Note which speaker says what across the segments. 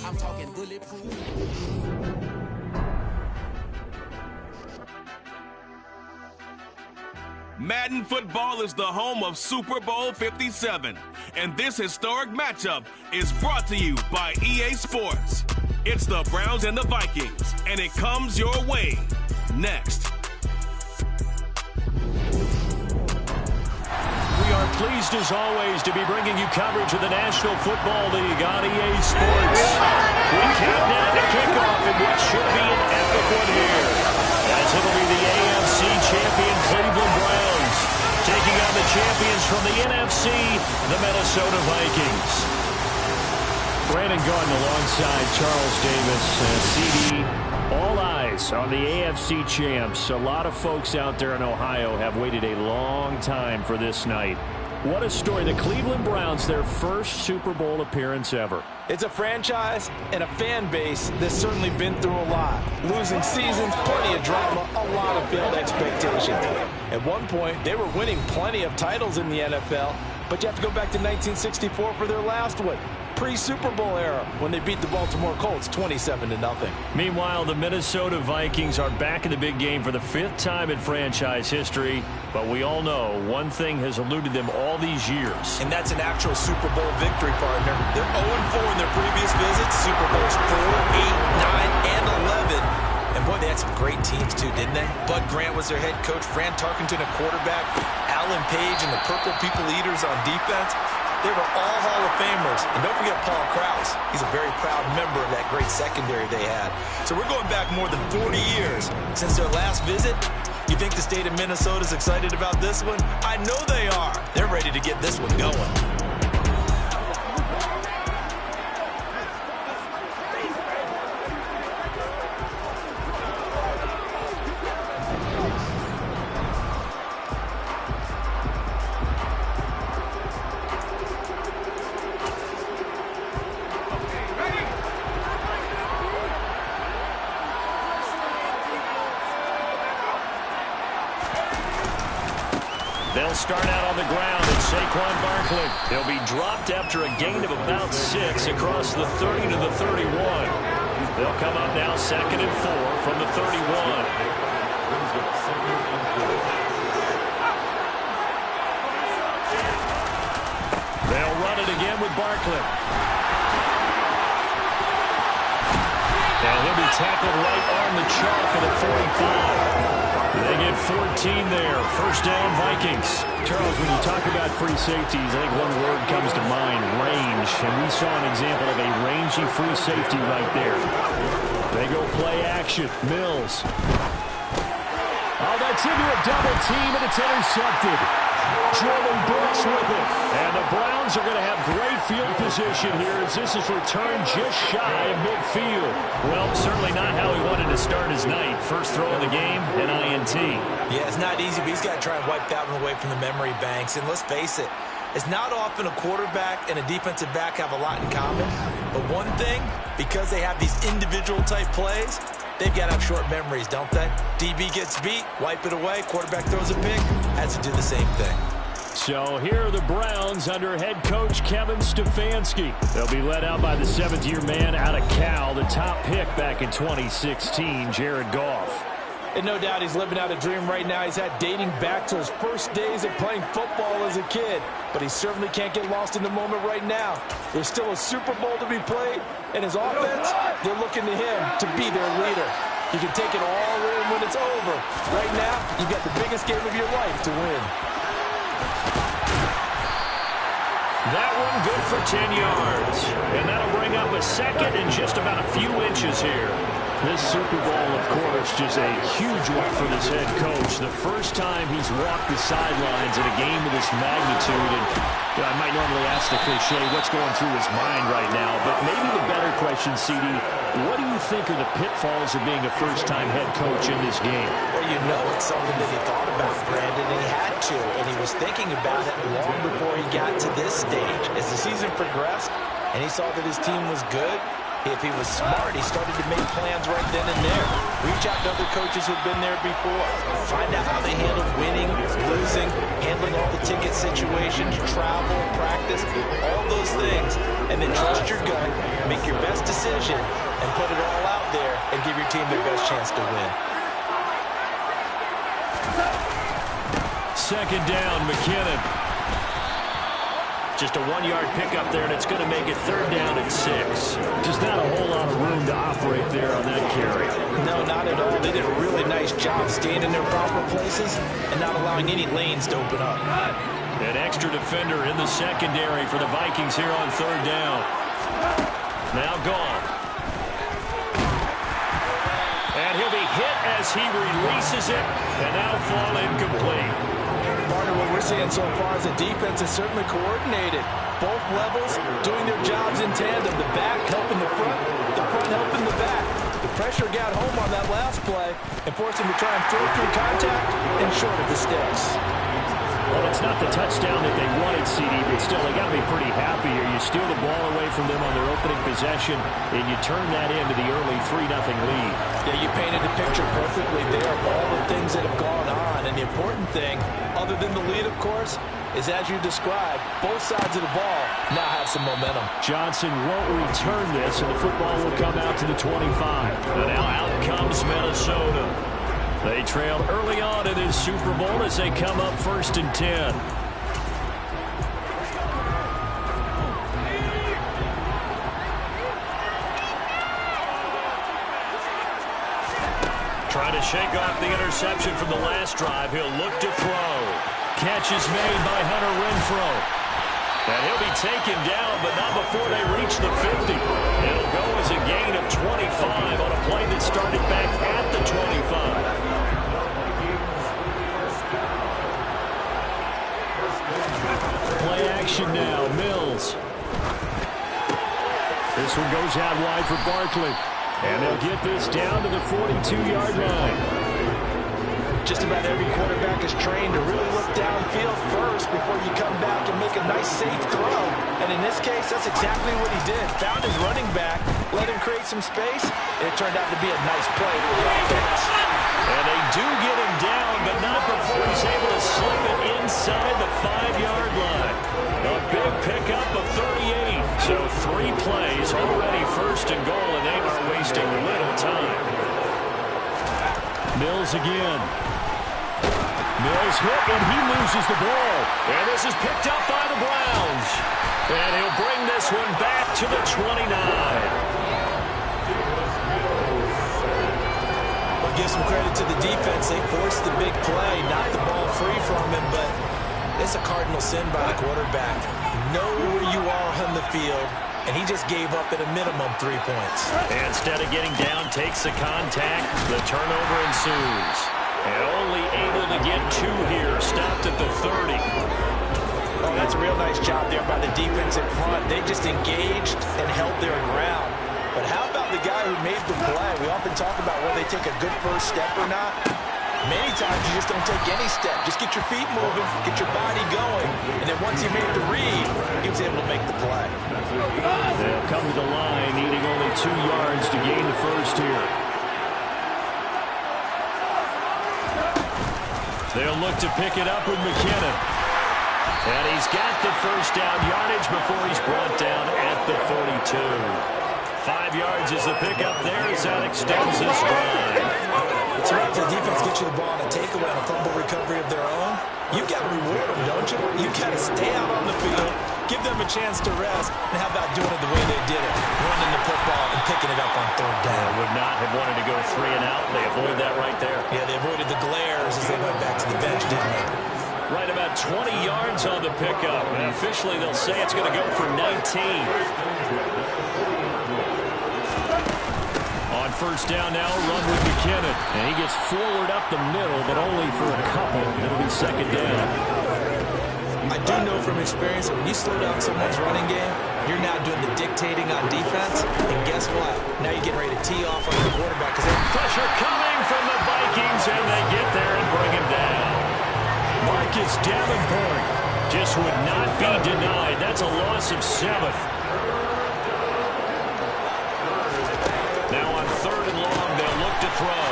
Speaker 1: I'm talking bulletproof.
Speaker 2: Madden Football is the home of Super Bowl 57, and this historic matchup is brought to you by EA Sports. It's the Browns and the Vikings, and it comes your way next.
Speaker 3: We are pleased, as always, to be bringing you coverage of the National Football League on EA Sports. We count down to kickoff in what should be an epic one here, as it'll be the AFC champion Cleveland Browns taking on the champions from the NFC, the Minnesota Vikings. Brandon Gordon alongside Charles Davis. CD, all eyes on the AFC champs. A lot of folks out there in Ohio have waited a long time for this night. What a story. The Cleveland Browns, their first Super Bowl appearance ever.
Speaker 4: It's a franchise and a fan base that's certainly been through a lot. Losing seasons, plenty of drama, a lot of failed expectations. At one point, they were winning plenty of titles in the NFL, but you have to go back to 1964 for their last one. Pre-Super Bowl era when they beat the Baltimore Colts 27-0.
Speaker 3: Meanwhile, the Minnesota Vikings are back in the big game for the 5th time in franchise history, but we all know one thing has eluded them all these years.
Speaker 4: And that's an actual Super Bowl victory, partner. They're 0-4 in their previous visits, Super Bowls 4, 8, 9, and 11. And boy, they had some great teams too, didn't they? Bud Grant was their head coach, Fran Tarkenton a quarterback, Alan Page and the Purple People Eaters on defense. They were all Hall of Famers. And don't forget Paul Krause. He's a very proud member of that great secondary they had. So we're going back more than 40 years since their last visit. You think the state of Minnesota's excited about this one? I know they are. They're ready to get this one going.
Speaker 3: They'll start out on the ground at Saquon Barkley. They'll be dropped after a gain of about 6 across the 30 to the 31. They'll come up now 2nd and 4 from the 31. They'll run it again with Barkley. And he'll be tackled right on the chalk at the 45. They get 14 there. First down, Vikings.
Speaker 5: Charles, when you talk about free safeties, I think one word comes to mind, range. And we saw an example of a rangy free safety right there. They go play action. Mills. Oh, that's into a double team, and it's intercepted. Jordan Brooks with it. And the Browns are going to have great field position here as this is returned just shy of midfield.
Speaker 3: Well, certainly not how he wanted to start his night. First throw of the game, an INT.
Speaker 4: Yeah, it's not easy, but he's got to try and wipe that one away from the memory banks. And let's face it, it's not often a quarterback and a defensive back have a lot in common. But one thing, because they have these individual type plays, they've got to have short memories, don't they? DB gets beat, wipe it away, quarterback throws a pick, has to do the same thing.
Speaker 5: So here are the Browns under head coach Kevin Stefanski. They'll be led out by the 7th-year man out of Cal, the top pick back in 2016, Jared Goff.
Speaker 4: And no doubt he's living out a dream right now. He's had dating back to his first days of playing football as a kid. But he certainly can't get lost in the moment right now. There's still a Super Bowl to be played, and his offense, they're looking to him to be their leader. You can take it all in when it's over. Right now, you've got the biggest game of your life to win.
Speaker 3: That one good for 10 yards. And that'll bring up a second and just about a few inches here.
Speaker 5: This Super Bowl, of course, just a huge one for this head coach. The first time he's walked the sidelines in a game of this magnitude. And I might normally ask the cliche, what's going through his mind right now? But maybe the better question, CD, what do you think are the pitfalls of being a first-time head coach in this game?
Speaker 4: Well, you know it's something that he thought about, Brandon, and he had to. And he was thinking about it long before he got to this stage. As the season progressed and he saw that his team was good, if he was smart, he started to make plans right then and there. Reach out to other coaches who've been there before. Find out how they handled winning, losing, handling all the ticket situations, travel, practice, all those things. And then trust your gut, possession and put it all out there and give your team their best chance to win.
Speaker 5: Second down, McKinnon. Just a 1-yard pickup there, and it's going to make it third down and 6. Just not a whole lot of room to operate there on that carry.
Speaker 4: No, not at all. They did a really nice job staying in their proper places and not allowing any lanes to open up.
Speaker 5: An extra defender in the secondary for the Vikings here on third down. Now gone. And he'll be hit as he releases it, and now fall incomplete.
Speaker 4: Partner, what we're seeing so far is the defense is certainly coordinated. Both levels doing their jobs in tandem. The back helping the front helping the back. The pressure got home on that last play and forced him to try and throw through contact and short of the sticks.
Speaker 5: Well, it's not the touchdown that they wanted, CD, but still, they got to be pretty happy here. You steal the ball away from them on their opening possession, and you turn that into the early 3-0 lead. Yeah, you painted the picture perfectly there of all the things that have gone on, and the important thing, other than the lead, of course, is as you described, both sides of the ball now have some momentum. Johnson won't return this, and the football will come out to the 25. And now out comes Minnesota. They trailed early on in this Super Bowl as they come up 1st and 10. Trying to shake off the interception from the last drive. He'll look to throw. Catch is made by Hunter Renfrow. And he'll be taken down, but not before they reach the 50. It'll go as a gain of 25 on a play that started back at the 25. Play action now, Mills. This one goes out wide for Barkley. And they'll get this down to the 42-yard line. Just about every quarterback is trained to really look downfield first before you come back and make a nice, safe throw. And in this case, that's exactly what he did. Found his running back, let him create some space, and it turned out to be a nice play for the offense. And they do get him down, but not before he's able to slip it inside the 5-yard line. A big pickup of 38. So 3 plays, already 1st and goal, and they are wasting little time. Mills again. Mills hit, and he loses the ball. And this is picked up by the Browns. And he'll bring this one back to the 29. Well, give some credit to the defense. They forced the big play, knocked the ball free from him, but it's a cardinal sin by the quarterback. Know where you are on the field, and he just gave up at a minimum 3 points. And instead of getting down, takes the contact. The turnover ensues. And only able to get 2 here. Stopped at the 30. Oh, that's a real nice job there by the defense in front. They just engaged and held their ground. But how about the guy who made the play? We often talk about whether they take a good first step or not. Many times you just don't take any step. Just get your feet moving, get your body going, and then once he made the read, he was able to make the play. They'll come to the line, needing only 2 yards to gain the first here. They'll look to pick it up with McKinnon. And he's got the first down yardage before he's brought down at the 42. 5 yards is the pickup there as that extends his drive. It's right to the defense, get you the ball on a takeaway on a fumble recovery of their own. You've got to reward them, don't you? You've got to stay out on the field, give them a chance to rest, and how about doing it the way they did it? Running the football and picking it up on third down. They would not have wanted to go 3 and out. They avoided that right there. Yeah, they avoided the glares as they went back to the bench, didn't they? Right about 20 yards on the pickup. And officially, they'll say it's going to go for 19. On first down now, run with McKinnon. And he gets forward up the middle, but only for a couple. It'll be second down. I do know from experience that when you slow down someone's running game, you're now doing the dictating on defense. And guess what? Now you're getting ready to tee off on the quarterback. Because pressure coming from the Vikings, and they get there and bring him down. Marcus Davenport just would not be denied. That's a loss of 7. Now on third and long, they'll look to throw.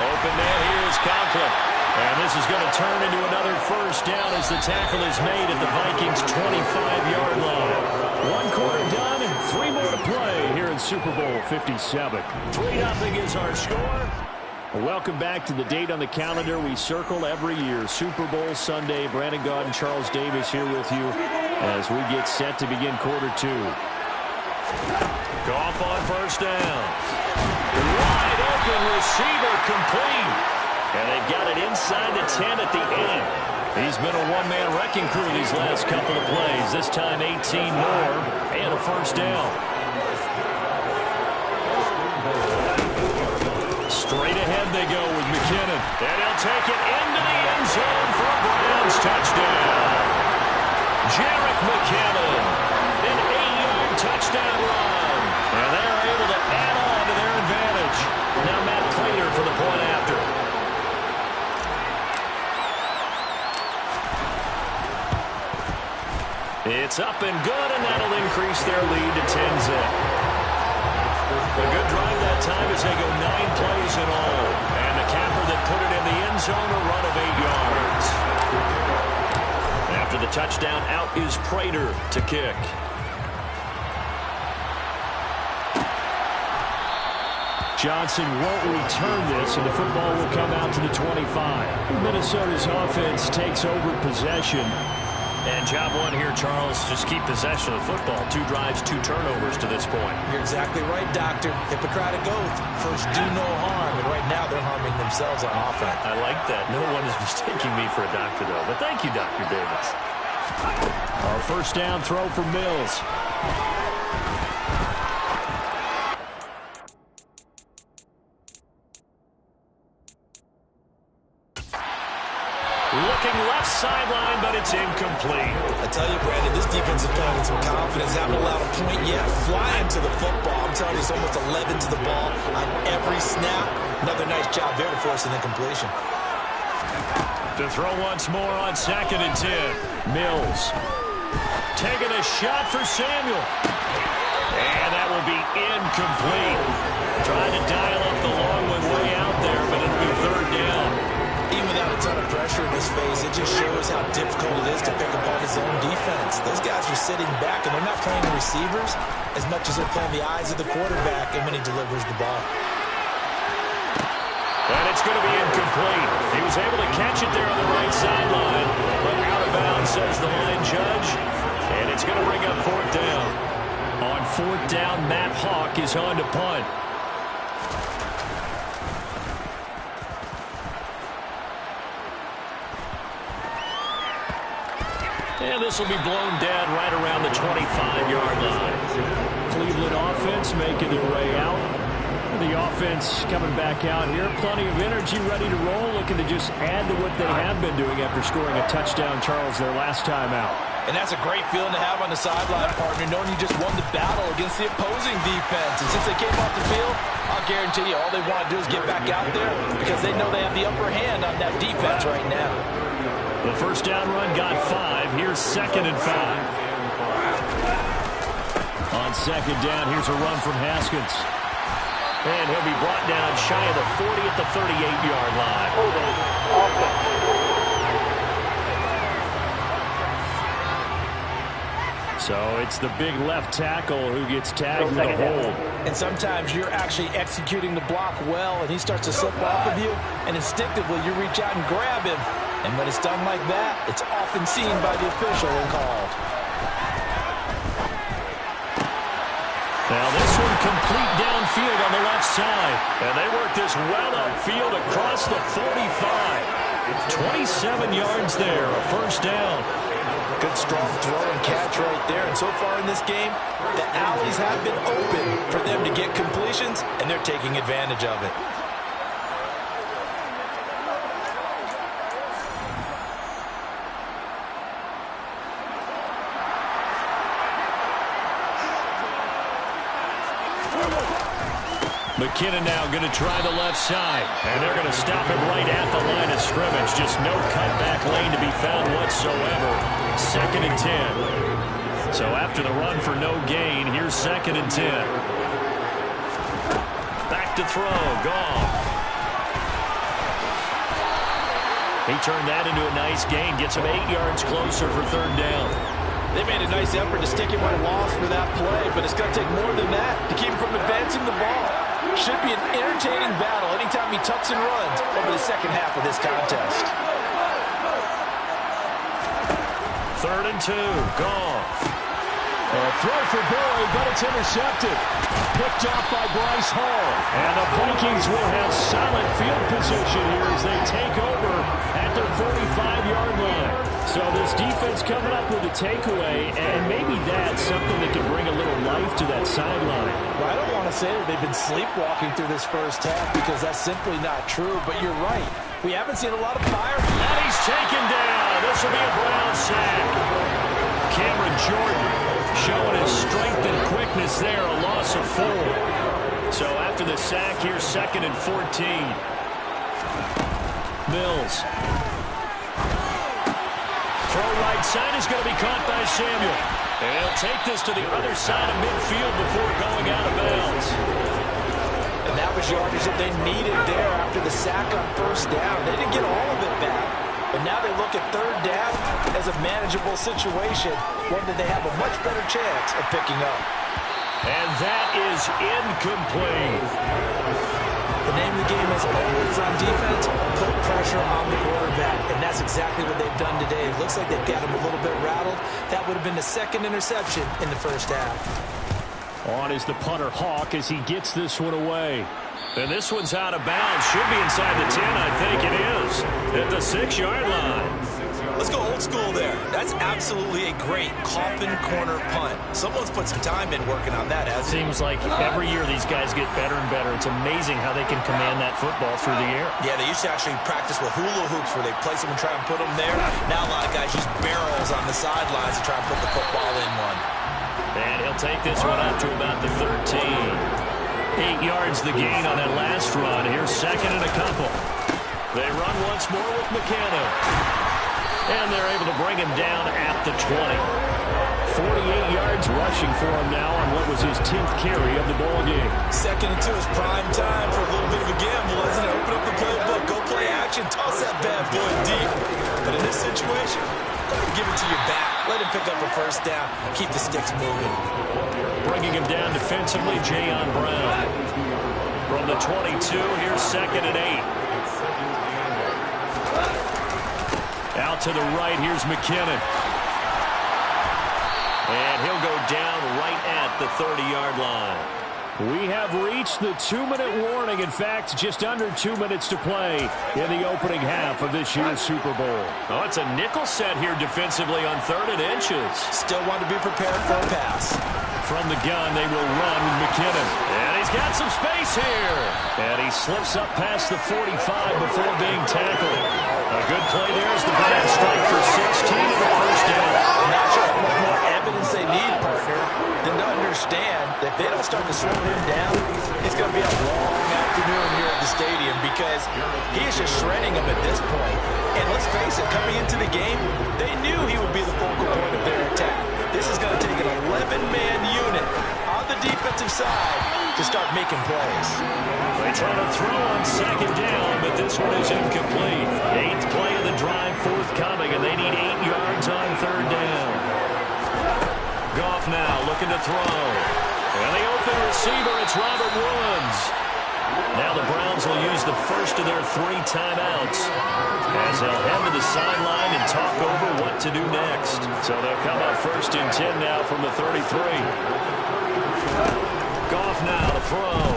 Speaker 5: Open man here is Conklin. And this is going to turn into another first down as the tackle is made at the Vikings' 25-yard line. 1 quarter done, and 3 more to play here in Super Bowl 57. 3-0 is our score. Welcome back to the date on the calendar we circle every year. Super Bowl Sunday. Brandon Gaudin, Charles Davis here with you as we get set to begin quarter 2.
Speaker 3: Goff on first down. Wide open receiver complete. And they've got it inside the 10 at the 8. He's been a one-man wrecking crew these last couple of plays. This time 18 more and a first down. Straight ahead they go with McKinnon. And he'll take it into the end zone for a Browns touchdown. Jerick McKinnon, an 8-yard touchdown run. And they're able to add on to their advantage. Now Matt Prater for the point after. It's up and good, and that'll increase their lead to 10-zip. A good drive that time as they go 9 plays in all. And the capper that put it in the end zone, a run of 8 yards. After the touchdown, out is Prater to kick.
Speaker 5: Johnson won't return this, and the football will come out to the 25. Minnesota's offense takes over possession.
Speaker 3: And job one here, Charles, just keep possession of the football. 2 drives, 2 turnovers to this point.
Speaker 4: You're exactly right, Doctor. Hippocratic oath. First, do no harm. And right now, they're harming themselves on offense.
Speaker 3: I like that. No one is mistaking me for a doctor, though. But thank you, Dr. Davis.
Speaker 5: Our first down throw for Mills.
Speaker 3: Looking left sideline, but it's incomplete.
Speaker 4: I tell you, Brandon, this defense is playing with some confidence. Haven't allowed a point yet. Flying to the football. I'm telling you, it's almost 11 to the ball on every snap. Another nice job there to force an incompletion.
Speaker 3: To throw once more on 2nd and 10.
Speaker 5: Mills.
Speaker 3: Taking a shot for Samuel. And that will be incomplete. Trying to dial up the long one way out there, but it'll be 3rd down.
Speaker 4: Even without a ton of pressure in his face, it just shows how difficult it is to pick apart his own defense. Those guys are sitting back, and they're not playing the receivers as much as they're playing the eyes of the quarterback and when he delivers the ball.
Speaker 3: And it's going to be incomplete. He was able to catch it there on the right sideline, but out of bounds, says the line judge. And it's going to bring up 4th down.
Speaker 5: On 4th down, Matt Hawk is on to punt.
Speaker 3: And this will be blown dead right around the 25-yard line.
Speaker 5: Cleveland offense making their way out. The offense coming back out here. Plenty of energy, ready to roll, looking to just add to what they have been doing after scoring a touchdown, Charles, their last time out.
Speaker 4: And that's a great feeling to have on the sideline, partner, knowing you just won the battle against the opposing defense. And since they came off the field, I'll guarantee you all they want to do is get back out there because they know they have the upper hand on that defense right now.
Speaker 5: The first down run got 5. Here's 2nd and 5. On 2nd down, here's a run from Haskins.
Speaker 3: And he'll be brought down shy of the 40 at the 38-yard line.
Speaker 5: So it's the big left tackle who gets tagged with a hold.
Speaker 4: And sometimes you're actually executing the block well, and he starts to slip off of you, and instinctively you reach out and grab him. And when it's done like that, it's often seen by the official and called.
Speaker 3: Now this one complete downfield on the left side. And they work this well upfield across the 45. 27 yards there, a first down.
Speaker 4: Good strong throw and catch right there. And so far in this game, the alleys have been open for them to get completions, and they're taking advantage of it.
Speaker 3: McKinnon now going to try the left side. And they're going to stop him right at the line of scrimmage. Just no cutback lane to be found whatsoever. 2nd and 10. So after the run for no gain, here's 2nd and 10. Back to throw. Gone. He turned that into a nice gain. Gets him 8 yards closer for 3rd down.
Speaker 4: They made a nice effort to stick him on a loss for that play, but it's going to take more than that to keep him from the passing the ball. Should be an entertaining battle anytime he tucks and runs over the second half of this contest.
Speaker 3: 3rd and 2. Goff. A throw for Boyd, but it's intercepted. Picked off by Bryce Hall. And the Vikings will have solid field position here as they take over at their 45-yard line. So this defense coming up with a takeaway, and maybe that's something that can bring a little life to that sideline.
Speaker 4: Well, I don't want to say that they've been sleepwalking through this first half because that's simply not true, but you're right. We haven't seen a lot of fire.
Speaker 3: And he's taken down. This will be a Brown sack. Cameron Jordan showing his strength and quickness there, a loss of 4. So after the sack, here's 2nd and 14. Mills. Throw right side is going to be caught by Samuel. And he'll take this to the other side of midfield before going out of bounds.
Speaker 4: And that was yardage that they needed there after the sack on first down. They didn't get all of it back. But now they look at 3rd down as a manageable situation, one that they have a much better chance of picking up.
Speaker 3: And that is incomplete.
Speaker 4: The name of the game is always on defense, put pressure on the quarterback. And that's exactly what they've done today. It looks like they've got him a little bit rattled. That would have been the 2nd interception in the first half.
Speaker 3: On is the punter Hawk as he gets this one away. And this one's out of bounds. Should be inside the 10, I think it is. At the 6-yard line.
Speaker 4: Let's go old school there. That's absolutely a great coffin corner punt. Someone's put some time in working on that, hasn't it?
Speaker 3: Seems like every year these guys get better and better. It's amazing how they can command that football through the air.
Speaker 4: Yeah, they used to actually practice with hula hoops where they place them and try and put them there. Now a lot of guys use barrels on the sidelines to try and put the football in one.
Speaker 3: And he'll take this one up to about the 13. 8 yards the gain on that last run. Here's 2nd and a couple. They run once more with McKenna. And they're able to bring him down at the 20. 48 yards rushing for him now on what was his 10th carry of the ball game.
Speaker 4: 2nd and 2 is prime time for a little bit of a gamble, isn't it? Open up the playbook, go play action, toss that bad boy deep. But in this situation, go ahead and give it to your back. Let him pick up a first down. Keep the sticks moving.
Speaker 3: Bringing him down defensively, Jayon Brown. From the 22, here's 2nd and 8. Out to the right, here's McKinnon. And he'll go down right at the 30-yard line. We have reached the 2-minute warning. In fact, just under 2 minutes to play in the opening half of this year's Super Bowl. Oh, it's a nickel set here defensively on 3rd and inches.
Speaker 4: Still want to be prepared for a pass.
Speaker 3: From the gun, they will run with McKinnon. And he's got some space here. And he slips up past the 45 before being tackled. A good play there as the Browns strike for 16 and the first down.
Speaker 4: I'm not sure how much more evidence they need, partner, than to understand that if they don't start to slow him down, it's going to be a long afternoon here at the stadium because he is just shredding them at this point. And let's face it, coming into the game, they knew he would be the focal point of their attack. This is going to take an 11-man unit on the defensive side to start making plays.
Speaker 3: They try to throw on 2nd down, but this one is incomplete. 8th play of the drive forthcoming, and they need 8 yards on 3rd down. Goff now looking to throw. And the open receiver, it's Robert Woods. Now the Browns will use the first of their 3 timeouts as they'll head to the sideline and talk over what to do next. So they'll come up 1st and 10 now from the 33. Goff now to throw.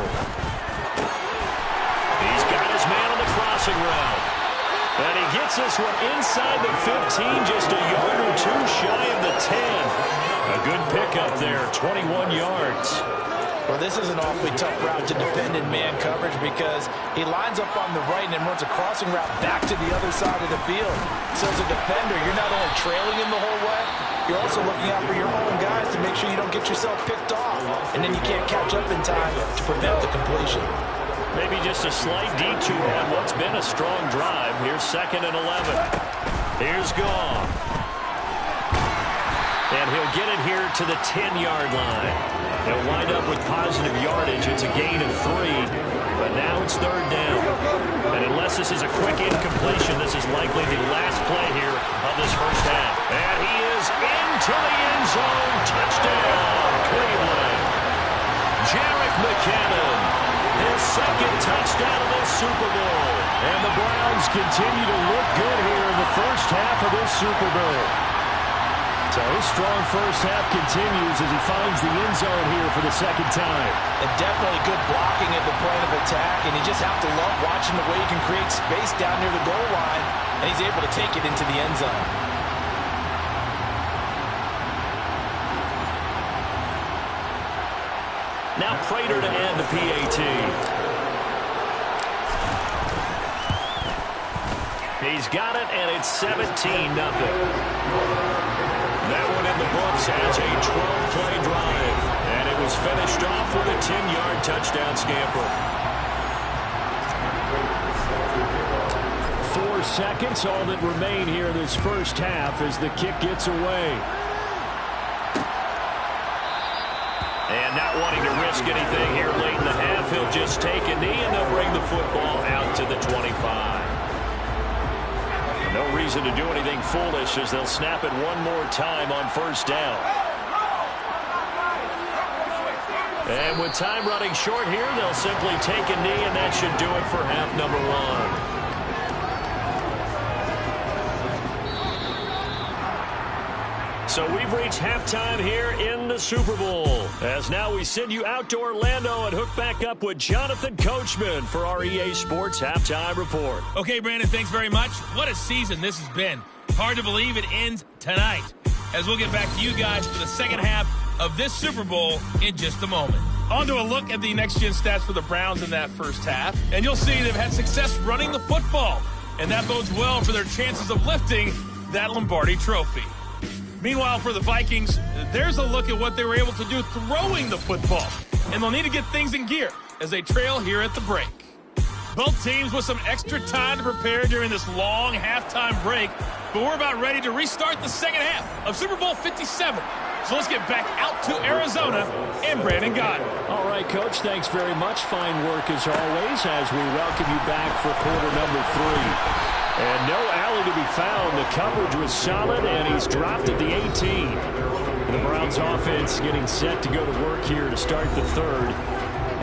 Speaker 3: He's got his man on the crossing route. And he gets this one inside the 15, just a yard or 2 shy of the 10. A good pickup there, 21 yards.
Speaker 4: Well, this is an awfully tough route to defend in man coverage because he lines up on the right and then runs a crossing route back to the other side of the field. So as a defender, you're not only trailing him the whole way, you're also looking out for your own guys to make sure you don't get yourself picked off. And then you can't catch up in time to prevent the completion.
Speaker 3: Maybe just a slight detour on what's been a strong drive. Here's 2nd and 11. Here's Goff. And he'll get it here to the 10-yard line. He'll wind up with positive yardage. It's a gain of 3, but now it's 3rd down. And unless this is a quick incompletion, this is likely the last play here of this first half. And he is into the end zone. Touchdown, Cleveland. Jerick McKinnon, his second touchdown of this Super Bowl. And the Browns continue to look good here in the first half of this Super Bowl. So his strong first half continues as he finds the end zone here for the second time.
Speaker 4: And definitely good blocking at the point of attack, and you just have to love watching the way he can create space down near the goal line, and he's able to take it into the end zone.
Speaker 3: Now Prater to end the PAT. He's got it, and it's 17-0. That one in the books as a 12-play drive. And it was finished off with a 10-yard touchdown scamper. 4 seconds, all that remain here in this first half as the kick gets away. And not wanting to risk anything here late in the half, he'll just take a knee and they'll bring the football out to the 25. No reason to do anything foolish as they'll snap it one more time on first down. And with time running short here, they'll simply take a knee, and that should do it for half number one. So we've reached halftime here in the Super Bowl. As now we send you out to Orlando and hook back up with Jonathan Coachman for our EA Sports Halftime Report.
Speaker 1: Okay, Brandon, thanks very much. What a season this has been. Hard to believe it ends tonight, as we'll get back to you guys for the second half of this Super Bowl in just a moment. On to a look at the next-gen stats for the Browns in that first half, and you'll see they've had success running the football, and that bodes well for their chances of lifting that Lombardi trophy. Meanwhile, for the Vikings, there's a look at what they were able to do throwing the football. And they'll need to get things in gear as they trail here at the break. Both teams with some extra time to prepare during this long halftime break. But we're about ready to restart the second half of Super Bowl 57. So let's get back out to Arizona and Brandon Godden.
Speaker 5: All right, Coach, thanks very much. Fine work as always as we welcome you back for quarter number 3. And no alley to be found. The coverage was solid, and he's dropped at the 18. The Browns offense getting set to go to work here to start the third.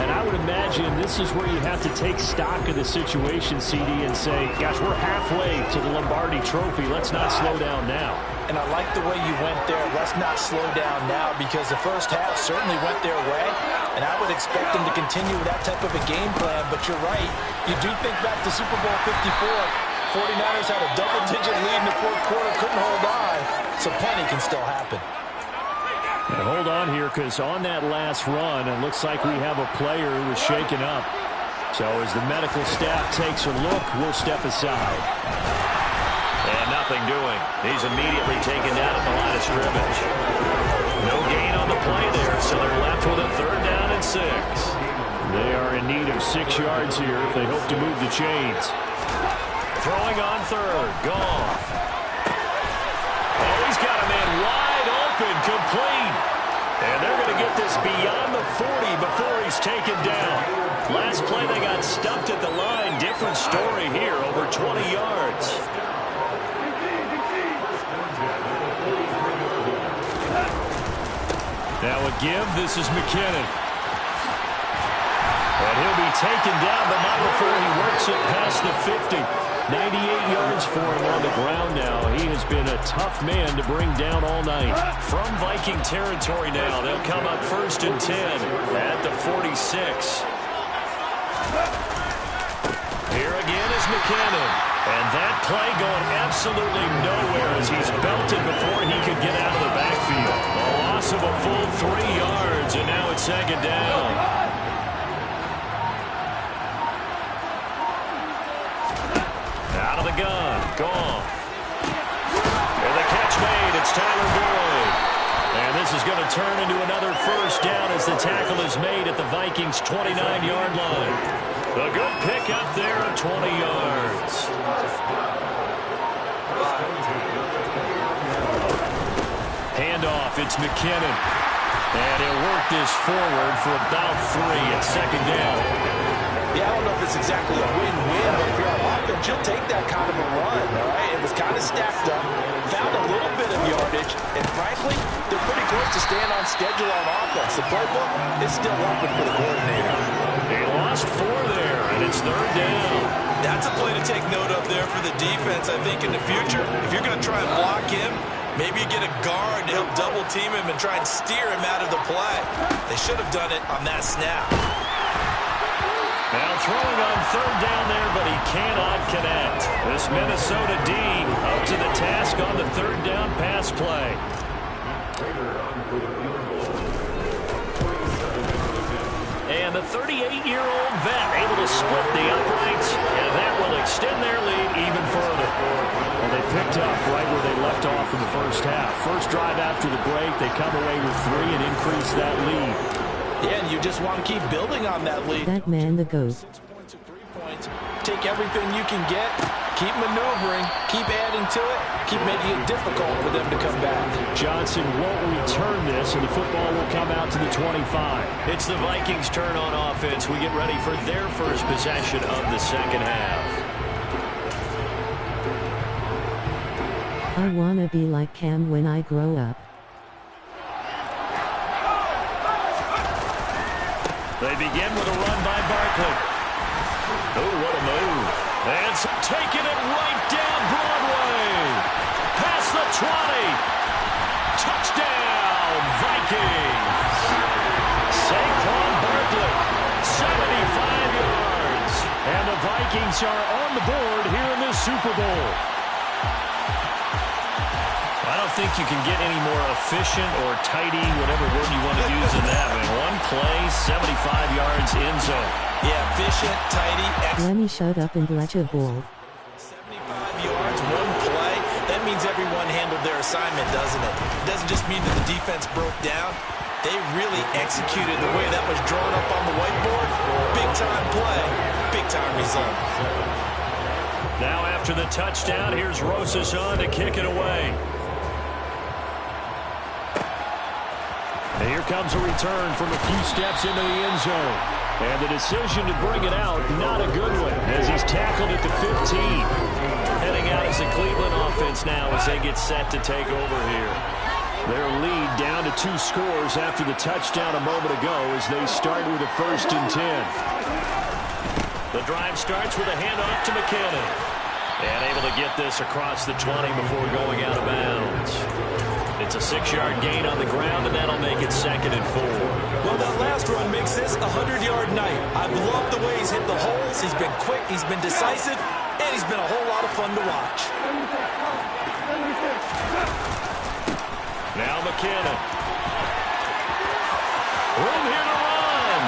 Speaker 5: And I would imagine this is where you have to take stock of the situation, CD, and say, gosh, we're halfway to the Lombardi trophy. Let's not slow down now.
Speaker 4: And I like the way you went there. Let's not slow down now, because the first half certainly went their way. And I would expect them to continue with that type of a game plan. But you're right. You do think back to Super Bowl 54. 49ers had a double-digit lead in the fourth quarter, couldn't hold on, so plenty can still happen.
Speaker 5: And hold on here, because on that last run, it looks like we have a player who was shaken up. So as the medical staff takes a look, we'll step aside.
Speaker 3: And nothing doing. He's immediately taken down at the line of scrimmage. No gain on the play there, so they're left with a 3rd down and 6.
Speaker 5: They are in need of 6 yards here if they hope to move the chains.
Speaker 3: Throwing on 3rd. Goff. Oh, he's got a man wide open, complete. And they're going to get this beyond the 40 before he's taken down. Last play, they got stuffed at the line. Different story here, over 20 yards.
Speaker 5: Now a give. This is McKinnon. And he'll be taken down, but not before he works it past the 50. 98 yards for him on the ground now. He has been a tough man to bring down all night.
Speaker 3: From Viking territory now, they'll come up 1st and 10 at the 46. Here again is McKinnon. And that play going absolutely nowhere as he's belted before he could get out of the backfield. A loss of a full 3 yards, and now it's 2nd down. Out of the gun. Goff. And the catch made. It's Tyler Boyd. And this is going to turn into another 1st down as the tackle is made at the Vikings' 29-yard line. A good pick up there at 20 yards.
Speaker 5: Handoff. It's McKinnon. And he'll work this forward for about 3 at 2nd down.
Speaker 4: Yeah, I don't know if it's exactly a win-win, but if you're on offense, you'll take that kind of a run, all right? It was kind of stacked up, found a little bit of yardage, and frankly, they're pretty close to staying on schedule on offense. The playbook is still open for the coordinator.
Speaker 3: They lost 4 there, and it's 3rd down.
Speaker 4: That's a play to take note of there for the defense, I think, in the future. If you're going to try and block him, maybe you get a guard to help double-team him and try and steer him out of the play. They should have done it on that snap.
Speaker 3: Now throwing on 3rd down there, but he cannot connect. This Minnesota D up to the task on the 3rd down pass play. And the 38-year-old vet able to split the uprights, and that will extend their lead even further. Well, they picked up right where they left off in the first half. First drive after the break, they come away with 3 and increase that lead.
Speaker 4: Yeah, and you just want to keep building on that lead.
Speaker 6: That man the GOAT.
Speaker 4: 6 points or 3 points. Take everything you can get. Keep maneuvering. Keep adding to it. Keep making it difficult for them to come back.
Speaker 5: Johnson won't return this, and the football will come out to the 25.
Speaker 3: It's the Vikings' turn on offense. We get ready for their first possession of the second half.
Speaker 6: I wanna be like Cam when I grow up.
Speaker 3: They begin with a run by Barkley. Oh, what a move. And taking it right down Broadway. Past the 20. Touchdown, Vikings. Saquon Barkley, 75 yards.
Speaker 5: And the Vikings are on the board here in this Super Bowl.
Speaker 3: I don't think you can get any more efficient or tidy, whatever word you want to use in that. In one play, 75 yards in zone.
Speaker 4: Yeah, efficient, tidy,
Speaker 6: Let me shut up and let you ball.
Speaker 4: 75 yards, one play. That means everyone handled their assignment, doesn't it? It doesn't just mean that the defense broke down. They really executed the way that was drawn up on the whiteboard. Big-time play, big-time result.
Speaker 3: Now after the touchdown, here's Rosas on to kick it away.
Speaker 5: And here comes a return from a few steps into the end zone. And the decision to bring it out, not a good one, as he's tackled at the 15.
Speaker 3: Heading out as the Cleveland offense now as they get set to take over here.
Speaker 5: Their lead down to 2 scores after the touchdown a moment ago as they start with a 1st and 10.
Speaker 3: The drive starts with a handoff to McKinnon. And able to get this across the 20 before going out of bounds. It's a 6-yard gain on the ground, and that'll make it 2nd and 4.
Speaker 4: Well, that last run makes this a 100-yard night. I've loved the way he's hit the holes. He's been quick, he's been decisive, and he's been a whole lot of fun to watch.
Speaker 3: Now McKinnon. Room here to run.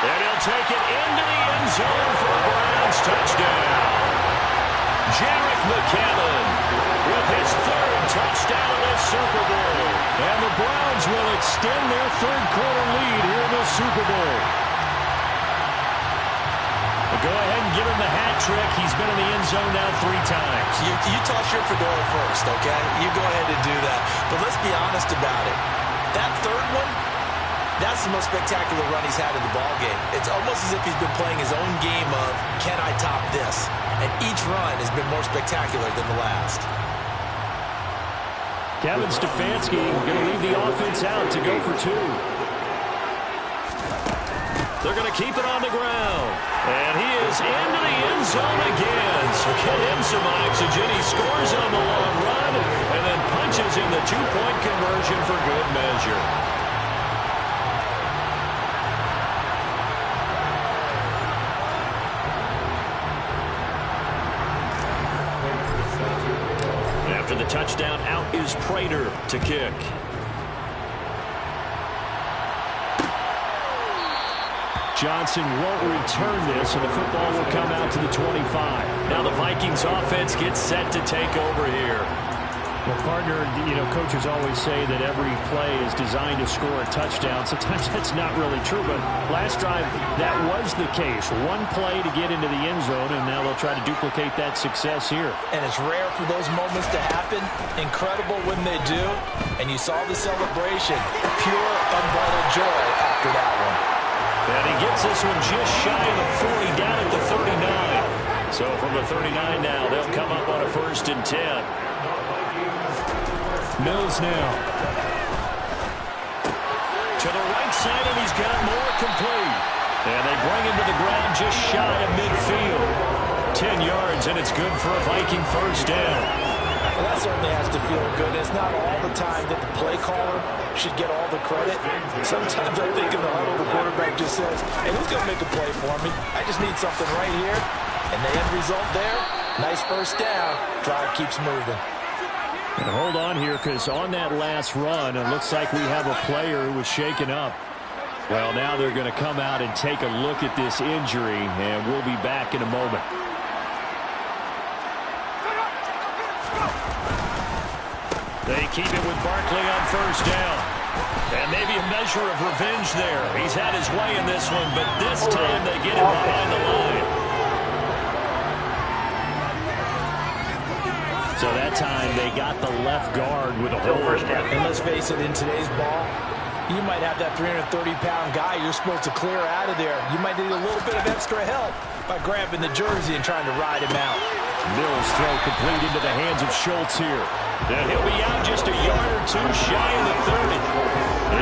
Speaker 3: And he'll take it into the end zone for a Browns touchdown. Jerick McKinnon with his 3rd touchdown of this Super Bowl.
Speaker 5: And the Browns will extend their 3rd quarter lead here in the Super Bowl.
Speaker 3: Go ahead and give him the hat trick. He's been in the end zone now 3 times.
Speaker 4: You toss your fedora first, okay? You go ahead and do that. But let's be honest about it. That 3rd one, that's the most spectacular run he's had in the ballgame. It's almost as if he's been playing his own game of, can I top this? And each run has been more spectacular than the last.
Speaker 5: Kevin Stefanski going to leave the offense out to go for 2.
Speaker 3: They're going to keep it on the ground. And he is into the end zone again. So get him some oxygen. He scores on the long run and then punches in the 2-point conversion for good measure. After the touchdown, out is Prater to kick.
Speaker 5: Johnson won't return this, and the football will come out to the 25.
Speaker 3: Now the Vikings offense gets set to take over here.
Speaker 5: Well, partner, coaches always say that every play is designed to score a touchdown. Sometimes that's not really true, but last drive, that was the case. One play to get into the end zone, and now they'll try to duplicate that success here.
Speaker 4: And it's rare for those moments to happen. Incredible when they do. And you saw the celebration. Pure, unbridled joy after that one.
Speaker 3: And he gets this one just shy of the 40, down at the 39.
Speaker 5: So from the 39 now, they'll come up on a 1st and 10. Mills now. To the right side, and he's got more complete. And they bring him to the ground just shy of midfield. 10 yards, and it's good for a Viking 1st down.
Speaker 4: Well, that certainly has to feel good. It's not all the time that the play caller should get all the credit. Sometimes I think in the huddle, the quarterback just says, hey, who's going to make a play for me? I just need something right here. And the end result there, nice 1st down. Drive keeps moving.
Speaker 5: And hold on here, because on that last run, it looks like we have a player who was shaken up. Well, now they're going to come out and take a look at this injury, and we'll be back in a moment. They keep it with Barkley on 1st down. And maybe a measure of revenge there. He's had his way in this one, but this time they get him behind the line. So that time they got the left guard with a hold.
Speaker 4: And let's face it, in today's ball, you might have that 330-pound guy you're supposed to clear out of there. You might need a little bit of extra help by grabbing the jersey and trying to ride him out.
Speaker 5: Mills throw complete into the hands of Schultz here. And he'll be out just a yard or 2 shy of the 30.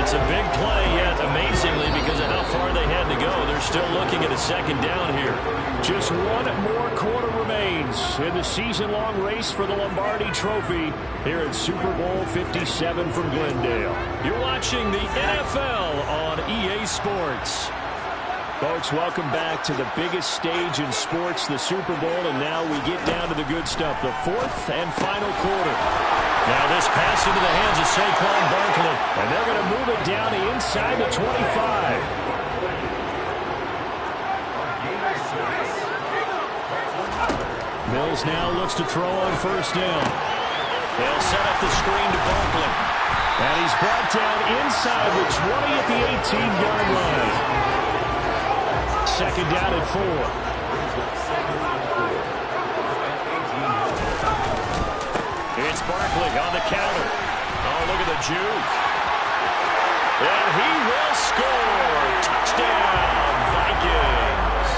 Speaker 5: It's a big play, yet amazingly, because of how far they had to go, they're still looking at a 2nd down here. Just one more quarter remains in the season-long race for the Lombardi Trophy here at Super Bowl 57 from Glendale. You're watching the NFL on EA Sports. Folks, welcome back to the biggest stage in sports, the Super Bowl, and now we get down to the good stuff, the 4th and final quarter. Now this pass into the hands of Saquon Barkley, and they're going to move it down to inside the 25. Mills now looks to throw on 1st down. They'll set up the screen to Barkley, and he's brought down inside the 20 at the 18-yard line. 2nd down and 4. It's Barkley on the counter. Oh, look at the juke. And he will score. Touchdown, Vikings.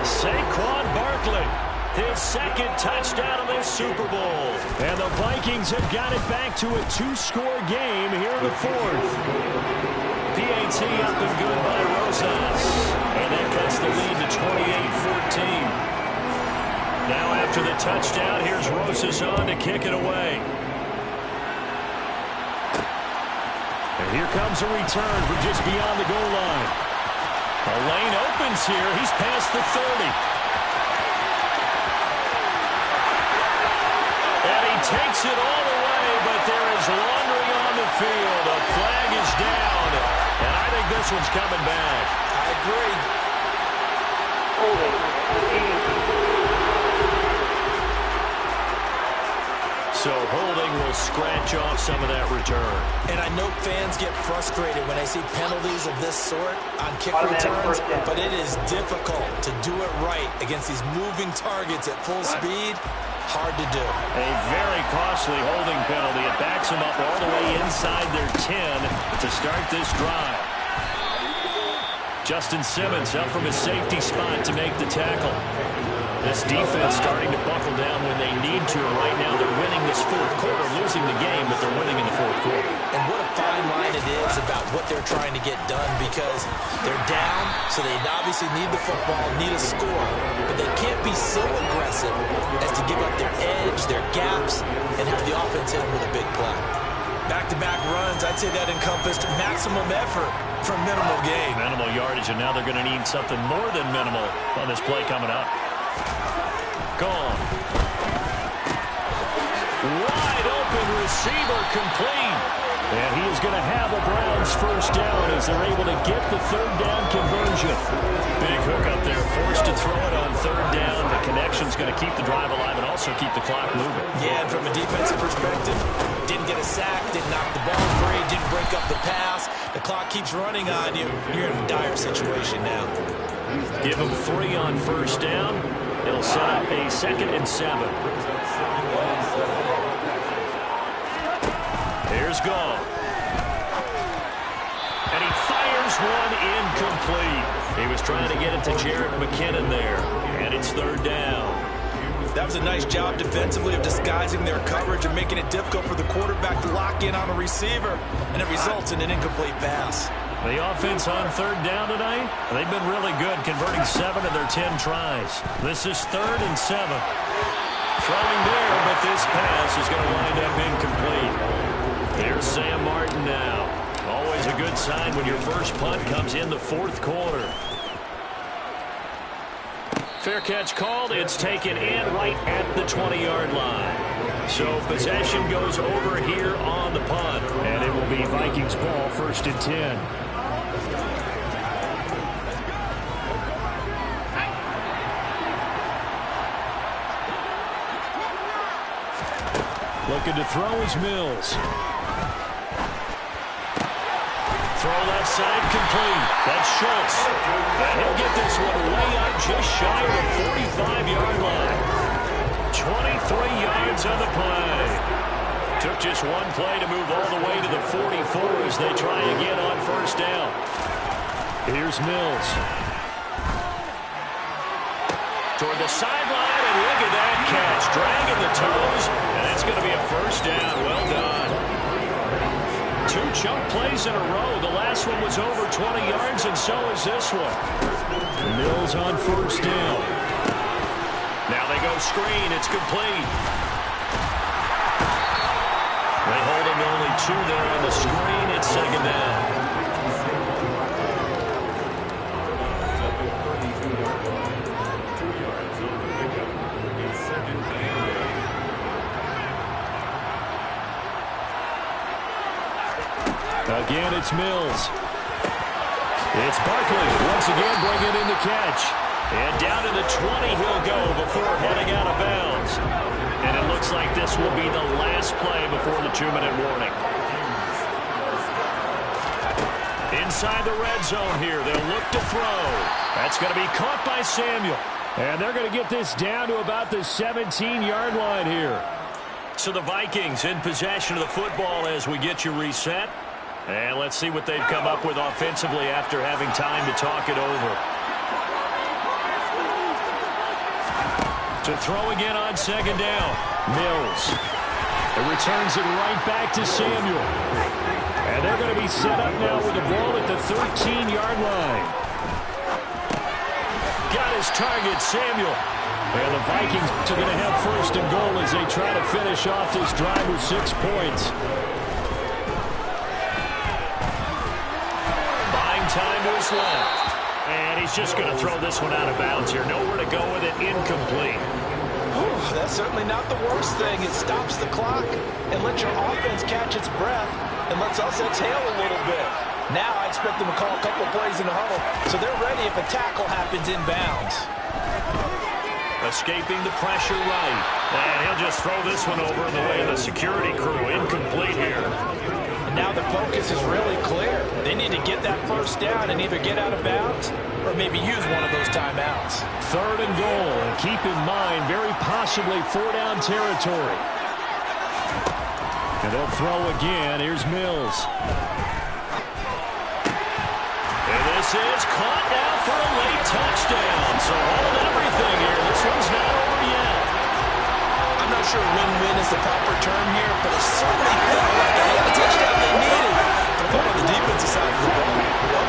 Speaker 5: Saquon Barkley, his 2nd touchdown of the Super Bowl. And the Vikings have got it back to a 2-score game here in the 4th. PAT up and good by Rosas. And that cuts the lead to 28-14. Now after the touchdown, here's Rosas on to kick it away. And here comes a return from just beyond the goal line. The lane opens here. He's past the 30. And he takes it all the way, but there is laundering on the field. A flag is down. And I think this one's coming back.
Speaker 4: I agree.
Speaker 5: So holding will scratch off some of that return.
Speaker 4: And I know fans get frustrated when they see penalties of this sort on kick returns, but it is difficult to do it right against these moving targets at full speed. Hard to do.
Speaker 5: A very costly holding penalty. It backs them up all the way inside their 10 to start this drive. Justin Simmons up from his safety spot to make the tackle. This defense starting to buckle down when they need to. Right now they're winning this 4th quarter, losing the game, but they're winning in the 4th quarter.
Speaker 4: And what a fine line it is about what they're trying to get done, because they're down, so they obviously need the football, need a score. But they can't be so aggressive as to give up their edge, their gaps, and have the offense hit them with a big play. Back-to-back runs, I'd say that encompassed maximum effort for minimal gain.
Speaker 5: Minimal yardage, and now they're going to need something more than minimal on this play coming up. Gone. Wide open receiver complete. And he is going to have the Browns 1st down as they're able to get the 3rd down conversion. Big hook up there, forced to throw it on 3rd down. The connection's going to keep the drive alive and also keep the clock moving.
Speaker 4: Yeah, and from a defensive perspective, didn't get a sack, didn't knock the ball free, didn't break up the pass. The clock keeps running on you. You're in a dire situation now.
Speaker 5: Give him 3 on 1st down. It'll set up a 2nd and 7. Here's Gall. And he fires
Speaker 3: one incomplete. He was trying to get it to Jared McKinnon there, and it's third down.
Speaker 4: That was a nice job defensively of disguising their coverage and making it difficult for the quarterback to lock in on a receiver, and it results in an incomplete pass.
Speaker 3: The offense on third down tonight, they've been really good, converting 7 of their 10 tries. This is 3rd and 7. Throwing there, but this pass is going to wind up incomplete. There's Sam Martin now. Always a good sign when your first punt comes in the 4th quarter. Fair catch called. It's taken in right at the 20-yard line. So possession goes over here on the punt.
Speaker 5: And it will be Vikings ball, 1st and 10. Looking to throw is Mills.
Speaker 3: Throw left side complete. That's Schultz. And he'll get this one way up just shy of the 45-yard line. 23 yards on the play. Took just one play to move all the way to the 44 as they try again on 1st down.
Speaker 5: Here's Mills.
Speaker 3: Toward the sideline, and look at that catch. Dragging the toes, and it's going to be a 1st down. Well done. 2 chunk plays in a row. The last one was over 20 yards, and so is this one.
Speaker 5: Mills on 1st down.
Speaker 3: Now they go screen. It's complete. They hold him to only 2 there on the screen. It's 2nd down.
Speaker 5: Again, it's Mills. It's Barkley once again bringing in the catch.
Speaker 3: And down to the 20 he'll go before heading out of bounds. And it looks like this will be the last play before the 2-minute warning. Inside the red zone here, they'll look to throw. That's going to be caught by Samuel.
Speaker 5: And they're going to get this down to about the 17-yard line here.
Speaker 3: So the Vikings in possession of the football as we get you reset. And let's see what they've come up with offensively after having time to talk it over. To throw again on 2nd down.
Speaker 5: Mills. It returns it right back to Samuel. And they're going to be set up now with the ball at the 13-yard line.
Speaker 3: Got his target, Samuel.
Speaker 5: And the Vikings are going to have 1st and goal as they try to finish off this drive with 6 points.
Speaker 3: Time to his left. And he's just going to throw this one out of bounds here. Nowhere to go with it. Incomplete.
Speaker 4: That's certainly not the worst thing. It stops the clock and lets your offense catch its breath and lets us exhale a little bit. Now I expect them to call a couple plays in the huddle so they're ready if a tackle happens inbounds.
Speaker 3: Escaping the pressure right. And he'll just throw this one over in the way of the security crew. Incomplete here.
Speaker 4: And now the focus is really clear. They need to get that 1st down and either get out of bounds or maybe use one of those timeouts.
Speaker 5: 3rd and goal. And keep in mind, very possibly 4-down territory. And they'll throw again. Here's Mills.
Speaker 3: And this is caught now for a late touchdown. So hold everything here. This one's not over yet.
Speaker 4: I'm not sure win-win is the proper term here, but it certainly felt like they had the touchdown they needed. But on the defensive side of the ball,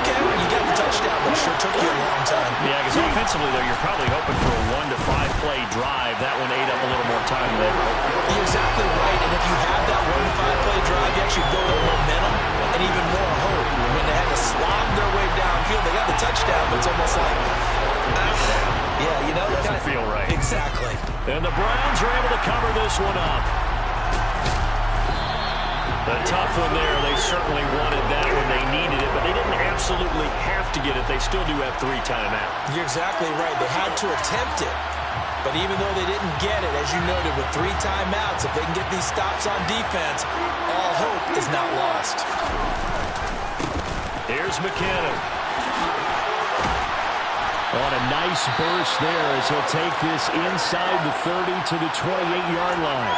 Speaker 4: okay, you got the touchdown, but it sure took you a long time.
Speaker 3: Yeah, because offensively, though, you're probably hoping for a 1 to 5 play drive. That one ate up a little more time than they were hoping.
Speaker 4: You're exactly right, and if you have that 1 to 5 play drive, you actually build up momentum and even more hope. When they had to slog their way downfield, they got the touchdown, but it's almost like, yeah, you know, it
Speaker 3: doesn't feel right.
Speaker 4: Exactly.
Speaker 3: And the Browns are able to cover this one up. A tough one there. They certainly wanted that when they needed it, but they didn't absolutely have to get it. They still do have 3 timeouts.
Speaker 4: You're exactly right. They had to attempt it. But even though they didn't get it, as you noted, with 3 timeouts, if they can get these stops on defense, all hope is not lost.
Speaker 3: Here's McKinnon.
Speaker 5: On a nice burst there as he'll take this inside the 30 to the 28-yard line.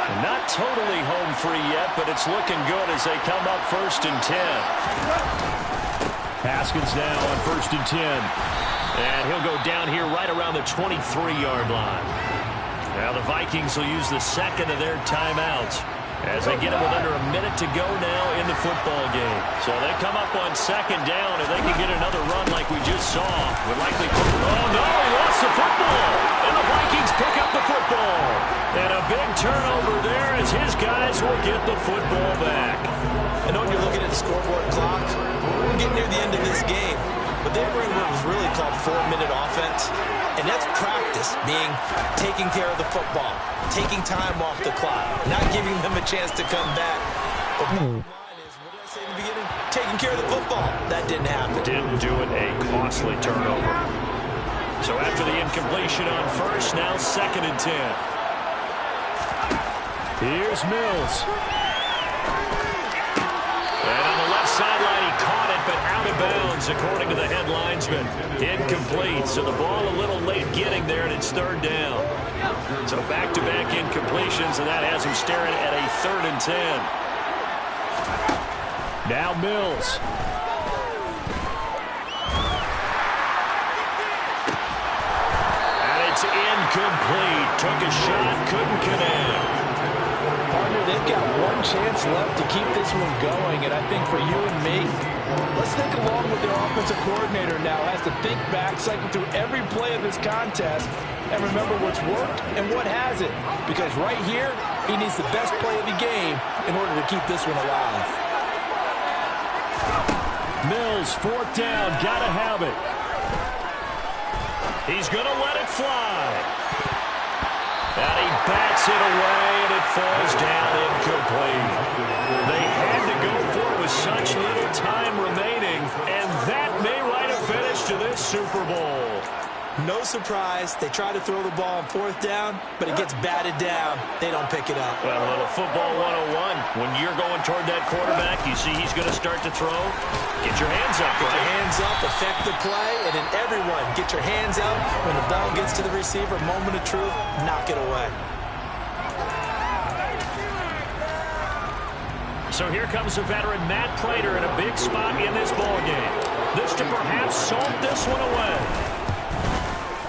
Speaker 5: And not not totally home free yet, but it's looking good as they come up 1st and 10. Haskins now on 1st and 10. And he'll go down here right around the 23-yard line. Now the Vikings will use the second of their timeouts as they get it with under a minute to go now in the football game. So they come up on 2nd down. If they can get another run like we just saw, would likely... Oh, no, he lost the football. And the Vikings pick up the football. And a big turnover there as his guys will get the football back.
Speaker 4: I know when you're looking at the scoreboard clock, we're getting near the end of this game. But they were in what was really called 4-minute offense. And that's practice, being taking care of the football, taking time off the clock, not giving them a chance to come back. But the bottom line is, what did I say in the beginning? Taking care of the football. That didn't happen.
Speaker 5: Didn't do it, a costly turnover. So after the incompletion on 1st, now 2nd and 10. Here's Mills. And on the left sideline, he caught it, but out of bounds, according to the head linesman. Incomplete, so the ball a little late getting there, and it's 3rd down. So back-to-back incompletions, and that has him staring at a 3rd and 10. Now Mills. And it's incomplete. Took a shot, couldn't connect.
Speaker 7: Partner, they've got one chance left to keep this one going, and I think for you and me, let's think along with their offensive coordinator now. Has to think back, cycle through every play of this contest, and remember what's worked and what hasn't. Because right here, he needs the best play of the game in order to keep this one alive.
Speaker 5: Mills, 4th down, gotta have it. He's gonna let it fly. And he bats it away, and it falls down incomplete. They had to go for it with such little time remaining, and that may write a finish to this Super Bowl.
Speaker 4: No surprise. They try to throw the ball on 4th down, but it gets batted down. They don't pick it up.
Speaker 5: Well, a little football 101. When you're going toward that quarterback, you see he's going to start to throw. Get your hands up,
Speaker 4: Get
Speaker 5: right?
Speaker 4: your hands up, affect the play, and then everyone get your hands up. When the ball gets to the receiver, moment of truth, knock it away.
Speaker 5: So here comes the veteran Matt Prater in a big spot in this ballgame. This to perhaps salt this one away.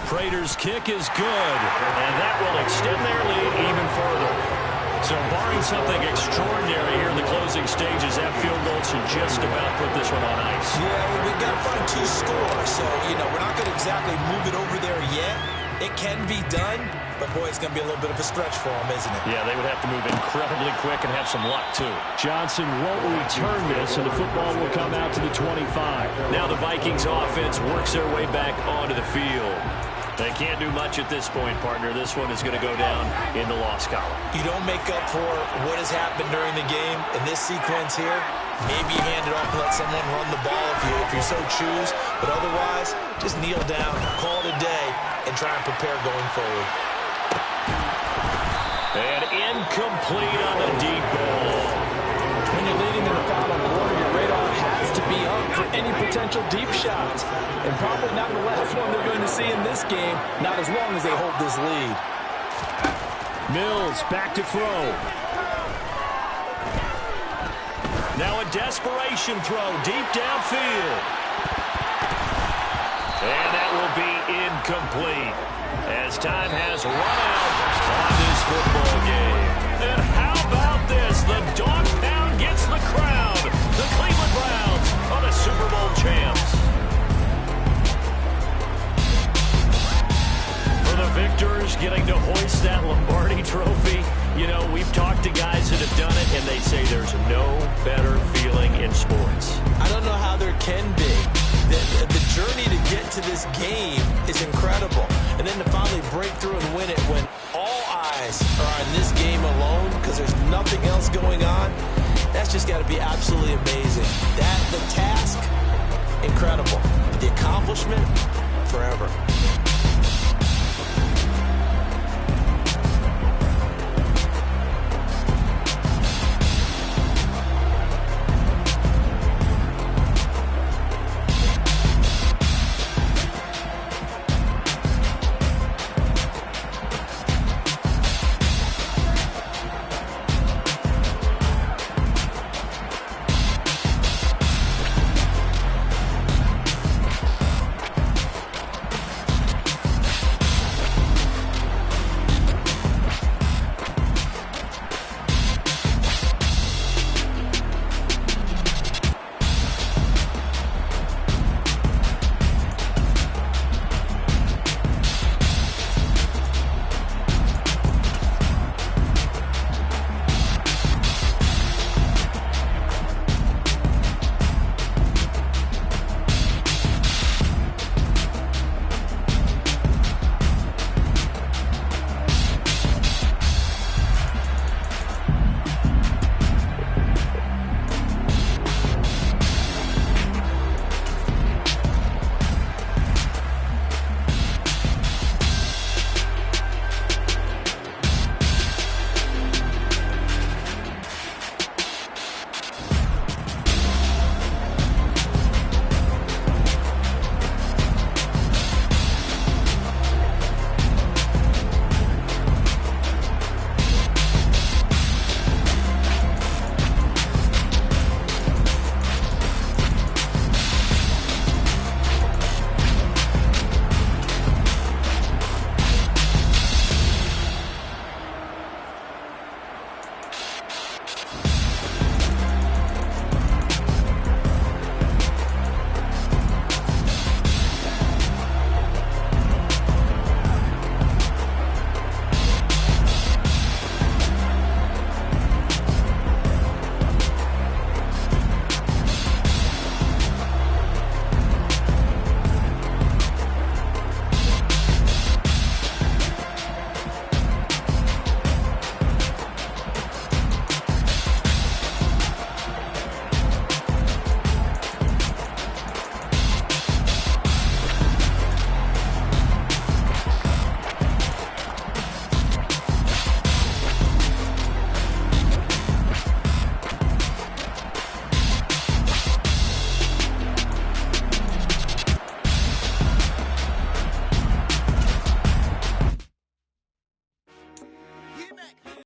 Speaker 5: Prater's kick is good, and that will extend their lead even further. So barring something extraordinary here in the closing stages, that field goal should just about put this one on ice.
Speaker 4: Yeah, we've got to find 2 scores, so, we're not going to exactly move it over there yet. It can be done, but, boy, it's going to be a little bit of a stretch for them, isn't it?
Speaker 5: Yeah, they would have to move incredibly quick and have some luck, too. Johnson won't return this, and the football will come out to the 25. Now the Vikings offense works their way back onto the field. They can't do much at this point, partner. This one is going to go down in the loss column.
Speaker 4: You don't make up for what has happened during the game. In this sequence here, maybe you hand it off and let someone run the ball if you so choose. But otherwise, just kneel down, call it a day, and try and prepare going forward.
Speaker 5: And incomplete on the deep ball.
Speaker 7: When you're leading in the final quarter, your radar has to be up for any potential deep shots. And probably not the last one they're going to see in this game, not as long as they hold this lead.
Speaker 5: Mills back to throw. Now a desperation throw deep downfield. And that will be incomplete as time has run out on this football game. And how about this? The dog pound gets the crown. The Cleveland Browns are the Super Bowl champs. For the victors getting to hoist that Lombardi trophy, we've talked to guys that have done it, and they say there's no better feeling in sports.
Speaker 4: I don't know how there can be. The journey to get to this game is incredible. And then to finally break through and win it when all eyes are on this game alone because there's nothing else going on, that's just got to be absolutely amazing. The task, incredible. The accomplishment, forever.